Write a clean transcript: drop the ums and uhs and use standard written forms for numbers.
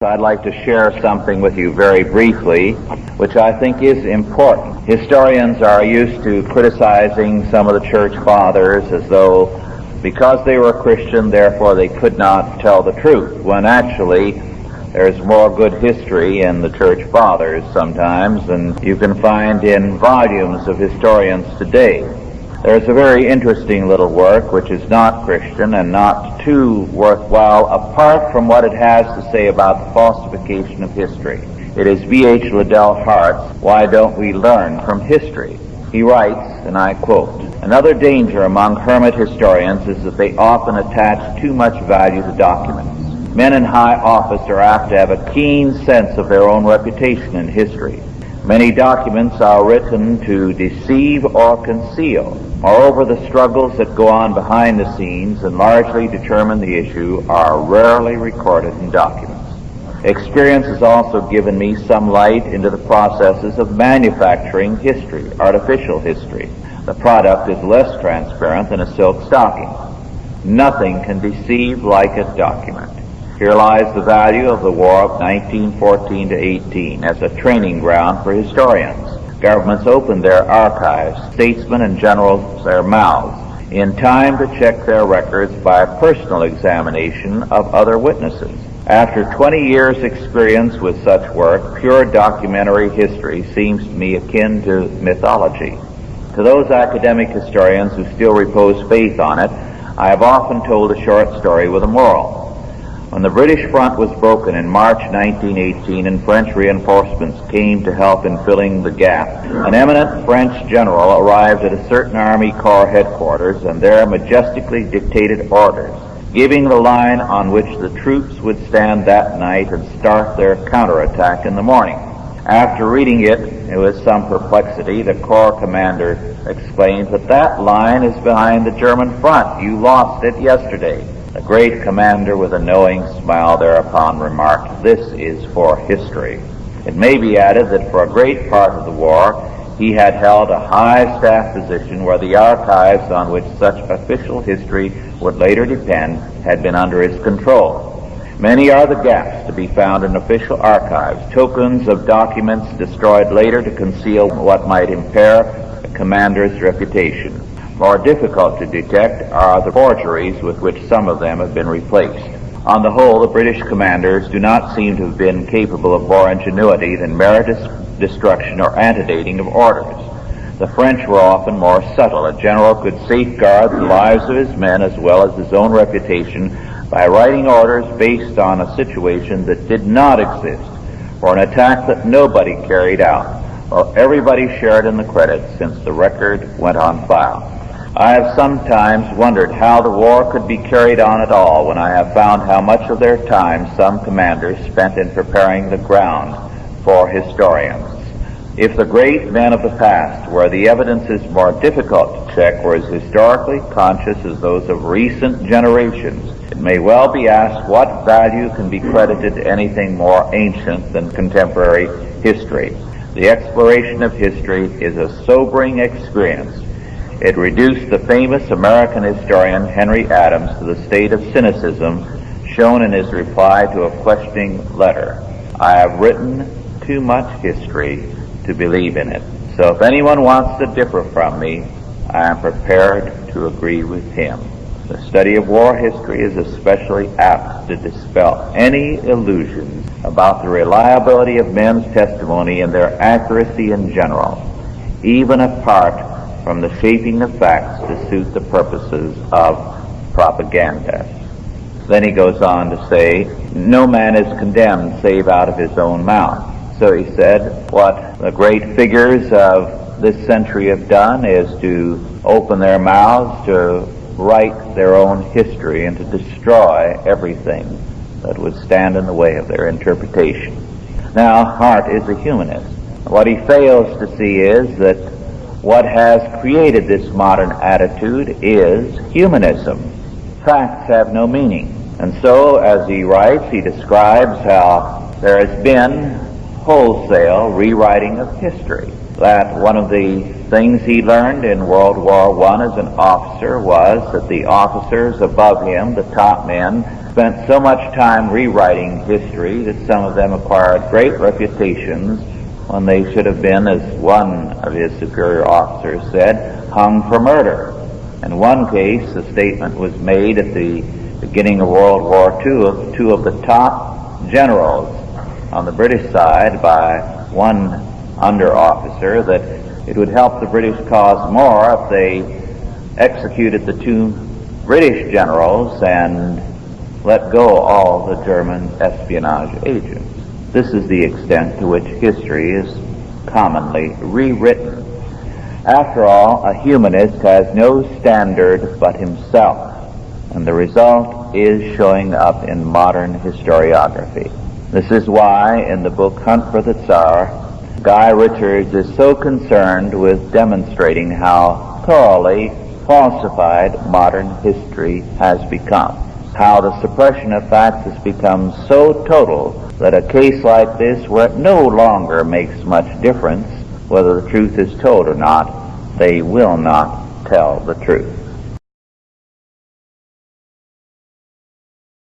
I'd like to share something with you very briefly, which I think is important. Historians are used to criticizing some of the church fathers as though because they were Christian, therefore they could not tell the truth, when actually there's more good history in the church fathers sometimes than you can find in volumes of historians today. There's a very interesting little work which is not Christian and not too worthwhile apart from what it has to say about the falsification of history. It is V.H. Liddell Hart's Why Don't We Learn from History? He writes, and I quote, "Another danger among hermit historians is that they often attach too much value to documents. Men in high office are apt to have a keen sense of their own reputation in history. Many documents are written to deceive or conceal. Moreover, the struggles that go on behind the scenes and largely determine the issue are rarely recorded in documents. Experience has also given me some light into the processes of manufacturing history, artificial history. The product is less transparent than a silk stocking. Nothing can deceive like a document. Here lies the value of the War of 1914 to 18 as a training ground for historians. Governments opened their archives, statesmen and generals their mouths, in time to check their records by a personal examination of other witnesses. After 20 years' experience with such work, pure documentary history seems to me akin to mythology. To those academic historians who still repose faith on it, I have often told a short story with a moral. When the British front was broken in March 1918 and French reinforcements came to help in filling the gap, an eminent French general arrived at a certain Army Corps headquarters and there majestically dictated orders, giving the line on which the troops would stand that night and start their counterattack in the morning. After reading it with some perplexity, the Corps commander exclaimed, "But that line is behind the German front. You lost it yesterday." The great commander, with a knowing smile, thereupon remarked, "This is for history." It may be added that for a great part of the war, he had held a high staff position where the archives on which such official history would later depend had been under his control. Many are the gaps to be found in official archives, tokens of documents destroyed later to conceal what might impair the commander's reputation. More difficult to detect are the forgeries with which some of them have been replaced. On the whole, the British commanders do not seem to have been capable of more ingenuity than meritorious destruction or antedating of orders. The French were often more subtle. A general could safeguard the lives of his men as well as his own reputation by writing orders based on a situation that did not exist, or an attack that nobody carried out, while everybody shared in the credit since the record went on file. I have sometimes wondered how the war could be carried on at all when I have found how much of their time some commanders spent in preparing the ground for historians. If the great men of the past, where the evidence is more difficult to check, were as historically conscious as those of recent generations, it may well be asked what value can be credited to anything more ancient than contemporary history. The exploration of history is a sobering experience. It reduced the famous American historian Henry Adams to the state of cynicism shown in his reply to a questioning letter. "I have written too much history to believe in it. So if anyone wants to differ from me, I am prepared to agree with him." The study of war history is especially apt to dispel any illusions about the reliability of men's testimony and their accuracy in general, even apart from the shaping of facts to suit the purposes of propaganda. Then he goes on to say, "No man is condemned save out of his own mouth." So he said, what the great figures of this century have done is to open their mouths to write their own history and to destroy everything that would stand in the way of their interpretation. Now, Hart is a humanist. What he fails to see is that what has created this modern attitude is humanism. Facts have no meaning. And so, as he writes, he describes how there has been wholesale rewriting of history. That one of the things he learned in World War I as an officer was that the officers above him, the top men, spent so much time rewriting history that some of them acquired great reputations when they should have been, as one of his superior officers said, hung for murder. In one case, a statement was made at the beginning of World War II of two of the top generals on the British side by one under-officer that it would help the British cause more if they executed the two British generals and let go all the German espionage agents. This is the extent to which history is commonly rewritten. After all, a humanist has no standard but himself, and the result is showing up in modern historiography. This is why, in the book Hunt for the Tsar, Guy Richards is so concerned with demonstrating how thoroughly falsified modern history has become, how the suppression of facts has become so total that a case like this, where it no longer makes much difference whether the truth is told or not, they will not tell the truth.